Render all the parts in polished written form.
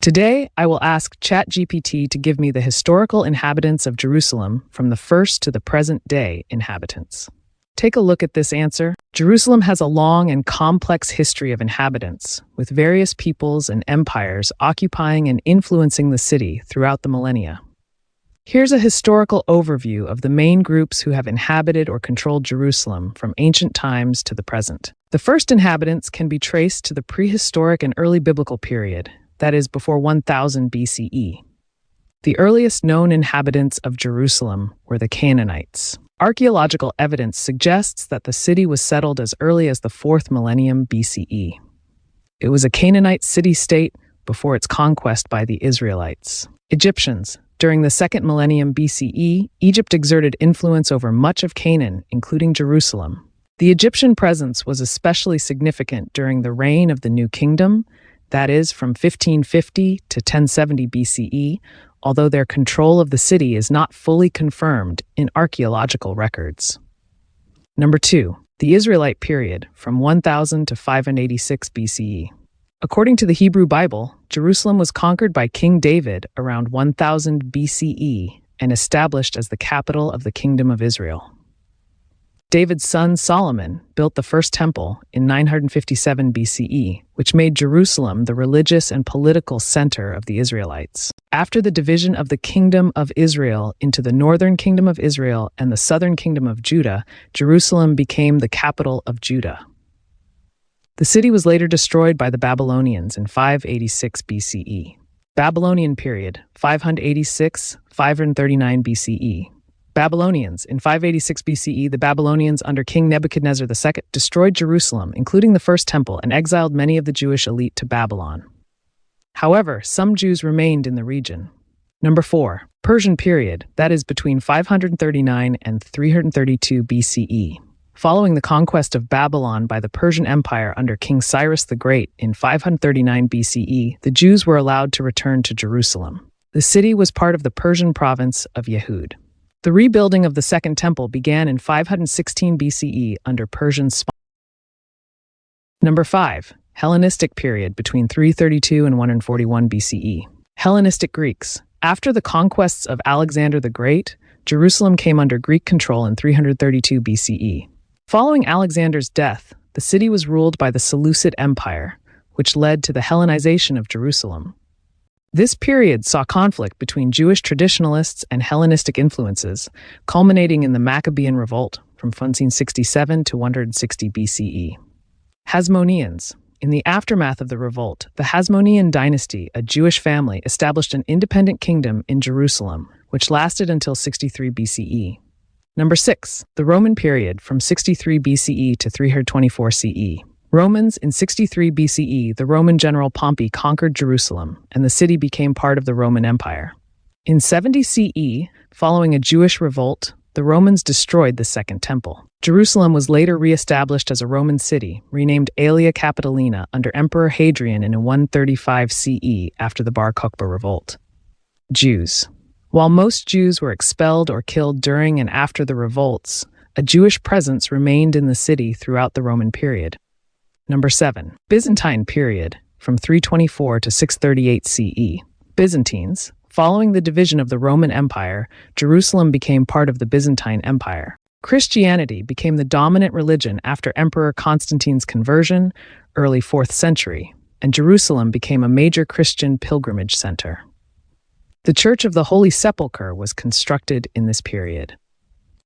Today, I will ask ChatGPT to give me the historical inhabitants of Jerusalem from the first to the present day inhabitants. Take a look at this answer. Jerusalem has a long and complex history of inhabitants, with various peoples and empires occupying and influencing the city throughout the millennia. Here's a historical overview of the main groups who have inhabited or controlled Jerusalem from ancient times to the present. The first inhabitants can be traced to the prehistoric and early biblical period, that is, before 1000 BCE. The earliest known inhabitants of Jerusalem were the Canaanites. Archaeological evidence suggests that the city was settled as early as the 4th millennium BCE. It was a Canaanite city-state before its conquest by the Israelites. Egyptians. During the 2nd millennium BCE, Egypt exerted influence over much of Canaan, including Jerusalem. The Egyptian presence was especially significant during the reign of the New Kingdom, that is, from 1550 to 1070 BCE, although their control of the city is not fully confirmed in archaeological records. Number 2. The Israelite period, from 1000 to 586 BCE. According to the Hebrew Bible, Jerusalem was conquered by King David around 1000 BCE and established as the capital of the Kingdom of Israel. David's son Solomon built the first temple in 957 BCE, which made Jerusalem the religious and political center of the Israelites. After the division of the Kingdom of Israel into the northern Kingdom of Israel and the southern Kingdom of Judah, Jerusalem became the capital of Judah. The city was later destroyed by the Babylonians in 586 BCE. Babylonian period, 586-539 BCE. Babylonians. In 586 BCE, the Babylonians under King Nebuchadnezzar II destroyed Jerusalem, including the first temple, and exiled many of the Jewish elite to Babylon. However, some Jews remained in the region. Number 4. Persian period, that is between 539 and 332 BCE. Following the conquest of Babylon by the Persian Empire under King Cyrus the Great in 539 BCE, the Jews were allowed to return to Jerusalem. The city was part of the Persian province of Yehud. The rebuilding of the Second Temple began in 516 BCE under Persian sponsorship. Number 5. Hellenistic period between 332 and 141 BCE. Hellenistic Greeks. After the conquests of Alexander the Great, Jerusalem came under Greek control in 332 BCE. Following Alexander's death, the city was ruled by the Seleucid Empire, which led to the Hellenization of Jerusalem. This period saw conflict between Jewish traditionalists and Hellenistic influences, culminating in the Maccabean Revolt from 167 to 160 BCE. Hasmoneans. In the aftermath of the revolt, the Hasmonean dynasty, a Jewish family, established an independent kingdom in Jerusalem, which lasted until 63 BCE. Number 6. The Roman period, from 63 BCE to 324 CE. Romans. In 63 BCE, the Roman general Pompey conquered Jerusalem, and the city became part of the Roman Empire. In 70 CE, following a Jewish revolt, the Romans destroyed the Second Temple. Jerusalem was later re-established as a Roman city, renamed Aelia Capitolina under Emperor Hadrian in 135 CE after the Bar Kokhba revolt. Jews. While most Jews were expelled or killed during and after the revolts, a Jewish presence remained in the city throughout the Roman period. Number 7. Byzantine period, from 324 to 638 CE. Byzantines. Following the division of the Roman Empire, Jerusalem became part of the Byzantine Empire. Christianity became the dominant religion after Emperor Constantine's conversion, early 4th century, and Jerusalem became a major Christian pilgrimage center. The Church of the Holy Sepulchre was constructed in this period.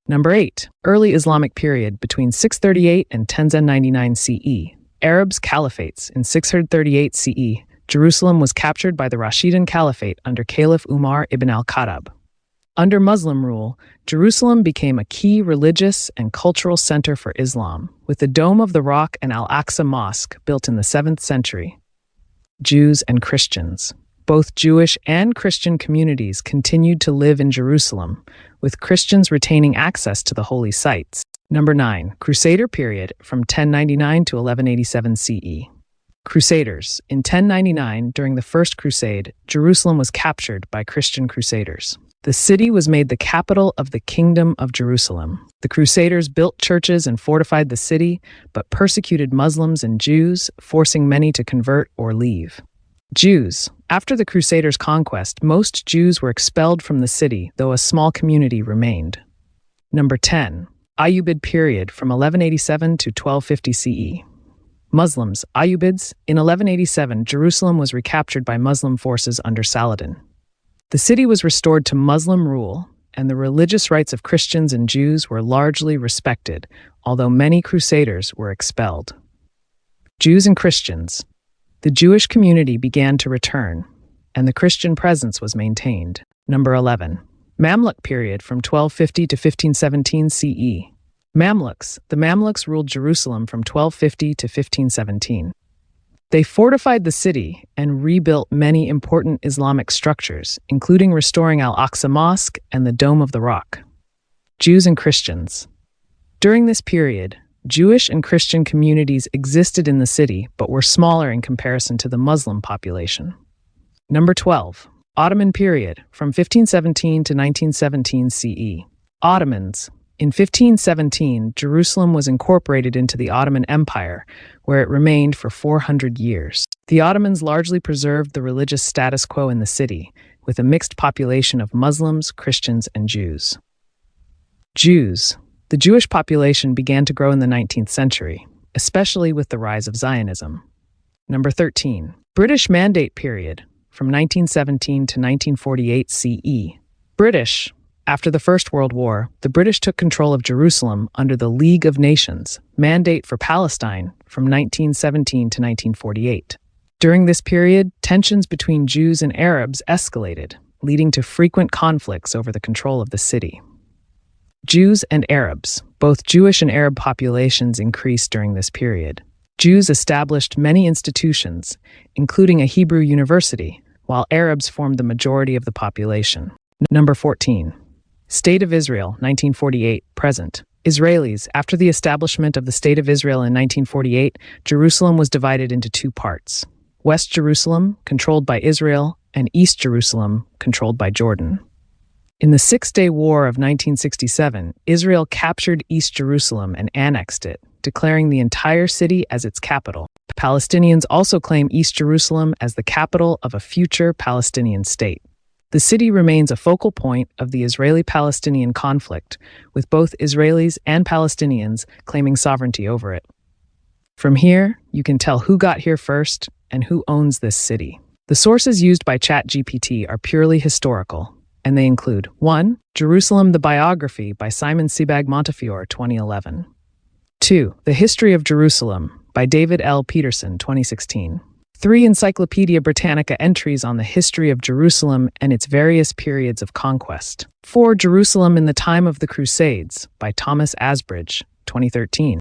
Number 8. Early Islamic period, between 638 and 1099 CE. Arabs' caliphates. In 638 CE, Jerusalem was captured by the Rashidun Caliphate under Caliph Umar ibn al-Khattab. Under Muslim rule, Jerusalem became a key religious and cultural center for Islam, with the Dome of the Rock and Al-Aqsa Mosque built in the 7th century. Jews and Christians. Both Jewish and Christian communities continued to live in Jerusalem, with Christians retaining access to the holy sites. Number 9. Crusader period, from 1099 to 1187 CE. Crusaders. In 1099, during the First Crusade, Jerusalem was captured by Christian crusaders. The city was made the capital of the Kingdom of Jerusalem. The Crusaders built churches and fortified the city, but persecuted Muslims and Jews, forcing many to convert or leave. Jews. After the Crusaders' conquest, most Jews were expelled from the city, though a small community remained. Number 10. Ayyubid period from 1187 to 1250 CE. Muslims, Ayyubids. In 1187, Jerusalem was recaptured by Muslim forces under Saladin. The city was restored to Muslim rule, and the religious rights of Christians and Jews were largely respected, although many Crusaders were expelled. Jews and Christians. The Jewish community began to return, and the Christian presence was maintained. Number 11. Mamluk period from 1250 to 1517 CE. Mamluks. The Mamluks ruled Jerusalem from 1250 to 1517. They fortified the city and rebuilt many important Islamic structures, including restoring Al-Aqsa Mosque and the Dome of the Rock. Jews and Christians. During this period, Jewish and Christian communities existed in the city but were smaller in comparison to the Muslim population. Number 12. Ottoman period, from 1517 to 1917 CE. Ottomans. In 1517, Jerusalem was incorporated into the Ottoman Empire, where it remained for 400 years. The Ottomans largely preserved the religious status quo in the city, with a mixed population of Muslims, Christians, and Jews. Jews. The Jewish population began to grow in the 19th century, especially with the rise of Zionism. Number 13. British Mandate period, from 1917 to 1948 CE. British. After the First World War, the British took control of Jerusalem under the League of Nations Mandate for Palestine from 1917 to 1948. During this period, tensions between Jews and Arabs escalated, leading to frequent conflicts over the control of the city. Jews and Arabs. Both Jewish and Arab populations increased during this period. Jews established many institutions, including a Hebrew university, while Arabs formed the majority of the population. Number 14. State of Israel, 1948, present. Israelis. After the establishment of the State of Israel in 1948, Jerusalem was divided into two parts. West Jerusalem, controlled by Israel, and East Jerusalem, controlled by Jordan. In the Six-Day War of 1967, Israel captured East Jerusalem and annexed it, declaring the entire city as its capital. Palestinians also claim East Jerusalem as the capital of a future Palestinian state. The city remains a focal point of the Israeli-Palestinian conflict, with both Israelis and Palestinians claiming sovereignty over it. From here, you can tell who got here first and who owns this city. The sources used by ChatGPT are purely historical, and they include 1. Jerusalem, the Biography by Simon Sebag Montefiore, 2011. 2. The History of Jerusalem by David L. Peterson, 2016. 3. Encyclopedia Britannica entries on the history of Jerusalem and its various periods of conquest. 4. Jerusalem in the Time of the Crusades by Thomas Asbridge, 2013.